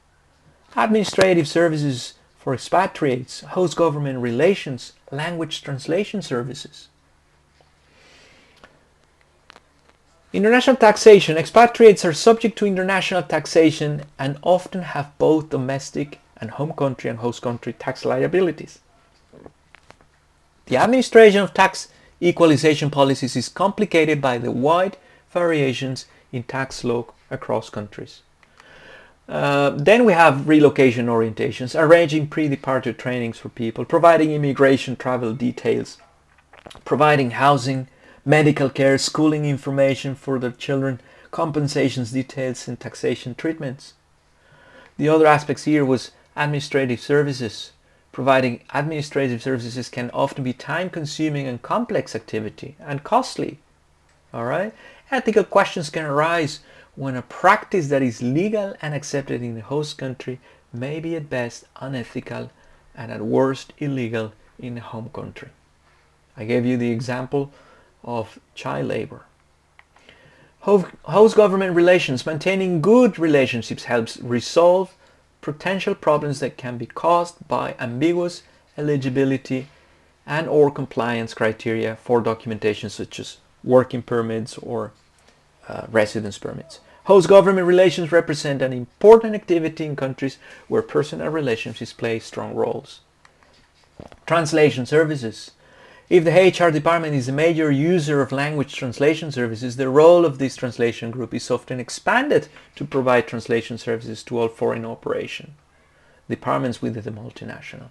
administrative services for expatriates, host government relations, language translation services. International taxation. Expatriates are subject to international taxation and often have both domestic and home country and host country tax liabilities. The administration of tax equalization policies is complicated by the wide variations in tax law across countries. Then we have relocation orientations, arranging pre-departure trainings for people, providing immigration travel details, providing housing, medical care, schooling information for the children, compensations details, and taxation treatments. The other aspects here was administrative services. Providing administrative services can often be time-consuming and complex activity and costly. All right? Ethical questions can arise when a practice that is legal and accepted in the host country may be at best unethical and at worst illegal in the home country. I gave you the example of child labor. Host government relations. Maintaining good relationships helps resolve potential problems that can be caused by ambiguous eligibility and or compliance criteria for documentation such as working permits or residence permits. Host government relations represent an important activity in countries where personal relationships play strong roles. Translation services. If the HR department is a major user of language translation services, the role of this translation group is often expanded to provide translation services to all foreign operation departments within the multinational.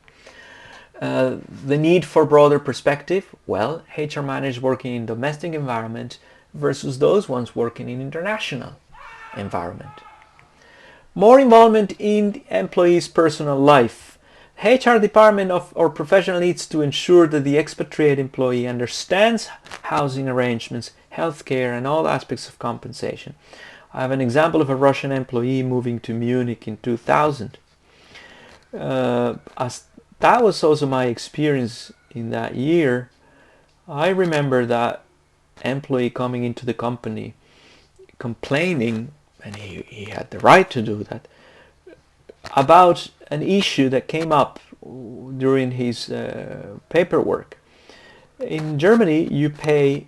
The need for broader perspective. Well, HR managers working in domestic environment versus those ones working in international environment. More involvement in the employee's personal life. HR department or professional needs to ensure that the expatriate employee understands housing arrangements, healthcare, and all aspects of compensation. I have an example of a Russian employee moving to Munich in 2000. As that was also my experience in that year, I remember that employee coming into the company complaining, and he had the right to do that, about an issue that came up during his paperwork. In Germany, you pay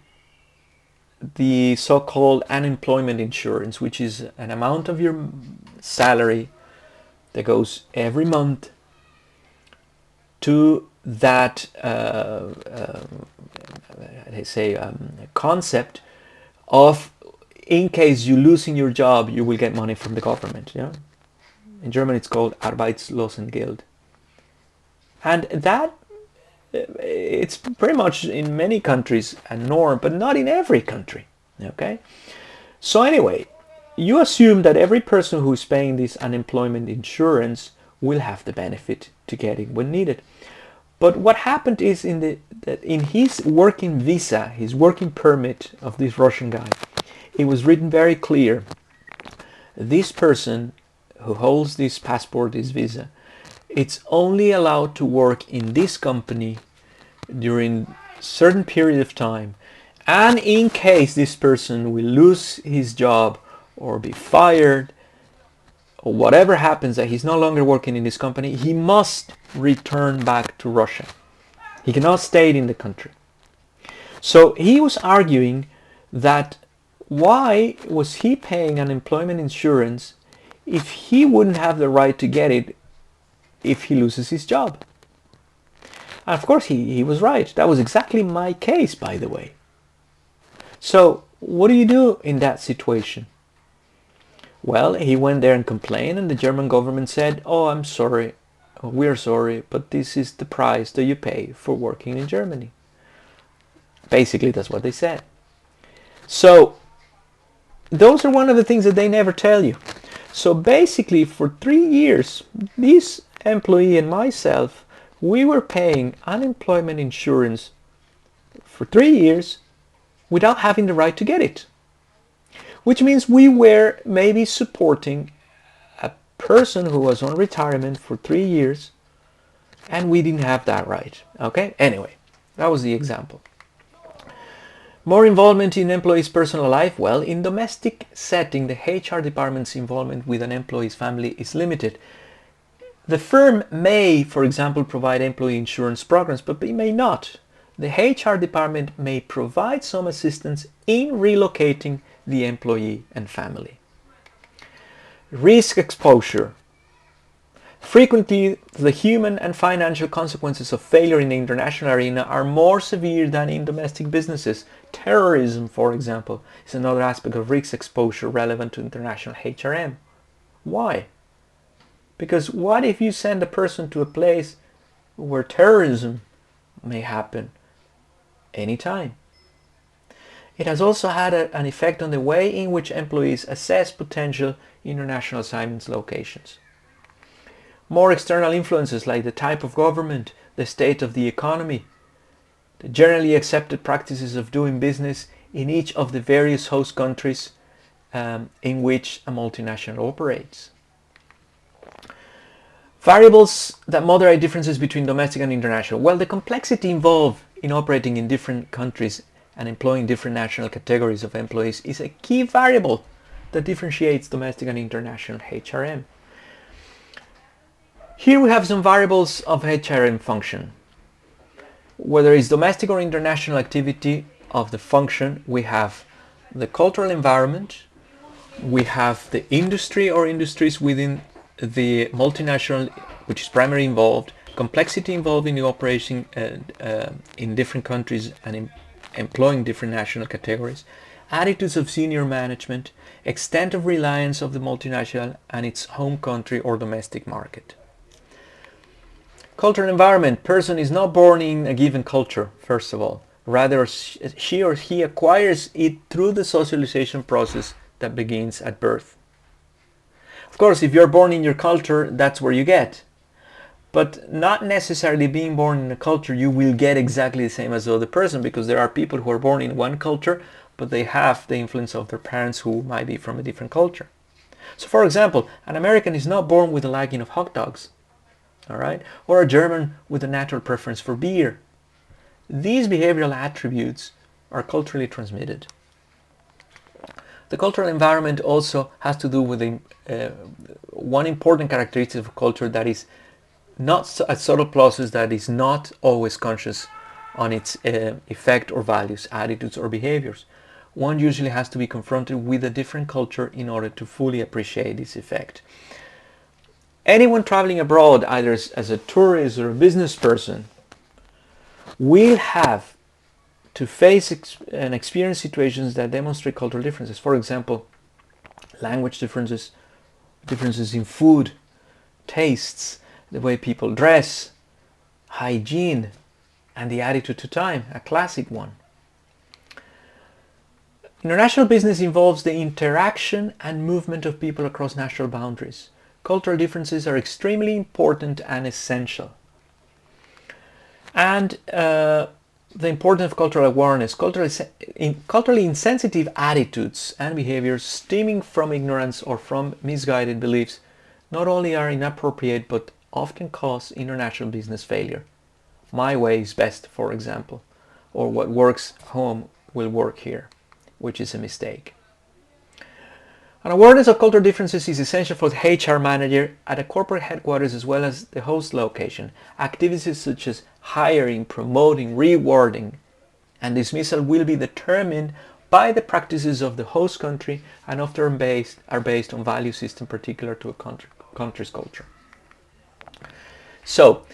the so-called unemployment insurance, which is an amount of your salary that goes every month to that concept of, in case you losing your job, you will get money from the government. Yeah. In German, it's called Arbeitslosengeld. And that, it's pretty much in many countries a norm, but not in every country. Okay? So anyway, you assume that every person who is paying this unemployment insurance will have the benefit to get it when needed. But what happened is that in his working visa, his working permit of this Russian guy, it was written very clear, this person who holds this passport, this visa, it's only allowed to work in this company during a certain period of time, And in case this person will lose his job or be fired or whatever happens, that he's no longer working in this company, he must return back to Russia. He cannot stay in the country. So he was arguing that why was he paying unemployment insurance if he wouldn't have the right to get it if he loses his job? And of course he was right. That was exactly my case, by the way. So what do you do in that situation? Well, he went there and complained, and the German government said, oh, I'm sorry, we're sorry, but this is the price that you pay for working in Germany. Basically, that's what they said. So those are one of the things that they never tell you. So basically, for 3 years, this employee and myself, we were paying unemployment insurance for 3 years without having the right to get it. Which means we were maybe supporting a person who was on retirement for 3 years, and we didn't have that right. Okay? Anyway, that was the example. More involvement in employees' personal life. Well, in domestic setting, the HR department's involvement with an employee's family is limited. The firm may, for example, provide employee insurance programs, but it may not. The HR department may provide some assistance in relocating the employee and family. Risk exposure. Frequently, the human and financial consequences of failure in the international arena are more severe than in domestic businesses. Terrorism, for example, is another aspect of risk exposure relevant to international HRM. Why? Because what if you send a person to a place where terrorism may happen anytime? It has also had an effect on the way in which employees assess potential international assignments locations. More external influences like the type of government, the state of the economy, the generally accepted practices of doing business in each of the various host countries in which a multinational operates. Variables that moderate differences between domestic and international. Well, the complexity involved in operating in different countries and employing different national categories of employees is a key variable that differentiates domestic and international HRM. Here we have some variables of HRM function. Whether it's domestic or international activity of the function, we have the cultural environment, we have the industry or industries within the multinational, which is primarily involved, complexity involved in the operation in different countries and employing different national categories, attitudes of senior management, extent of reliance of the multinational and its home country or domestic market. Cultural environment. Person is not born in a given culture, first of all. Rather, she or he acquires it through the socialization process that begins at birth. Of course, if you're born in your culture, that's where you get. But not necessarily being born in a culture, you will get exactly the same as the other person, because there are people who are born in one culture, but they have the influence of their parents who might be from a different culture. So for example, an American is not born with a liking of hot dogs, all right? Or a German with a natural preference for beer. These behavioral attributes are culturally transmitted. The cultural environment also has to do with one important characteristic of culture that is not a subtle process that is not always conscious on its effect or values, attitudes or behaviors. One usually has to be confronted with a different culture in order to fully appreciate its effect. Anyone traveling abroad, either as a tourist or a business person, will have to face and experience situations that demonstrate cultural differences. For example, language differences, differences in food, tastes, the way people dress, hygiene, and the attitude to time, a classic one. International business involves the interaction and movement of people across national boundaries. Cultural differences are extremely important and essential. And the importance of cultural awareness, culturally insensitive attitudes and behaviors stemming from ignorance or from misguided beliefs not only are inappropriate but often cause international business failure. My way is best, for example, or what works home will work here, which is a mistake. An awareness of cultural differences is essential for the HR manager at a corporate headquarters as well as the host location. Activities such as hiring, promoting, rewarding, and dismissal will be determined by the practices of the host country and often are based on value system particular to a country's culture. So,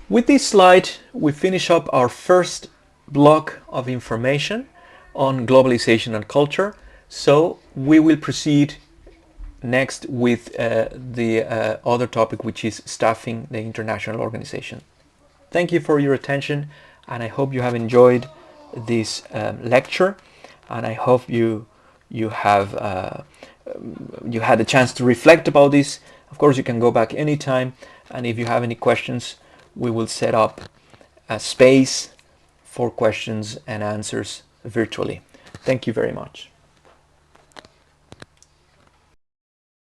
with this slide, we finish up our first block of information on globalization and culture. So we will proceed next with the other topic, which is staffing the international organization. Thank you for your attention, and I hope you have enjoyed this lecture, and I hope you have you had a chance to reflect about this. Of course, you can go back anytime, and if you have any questions, we will set up a space for questions and answers virtually. Thank you very much.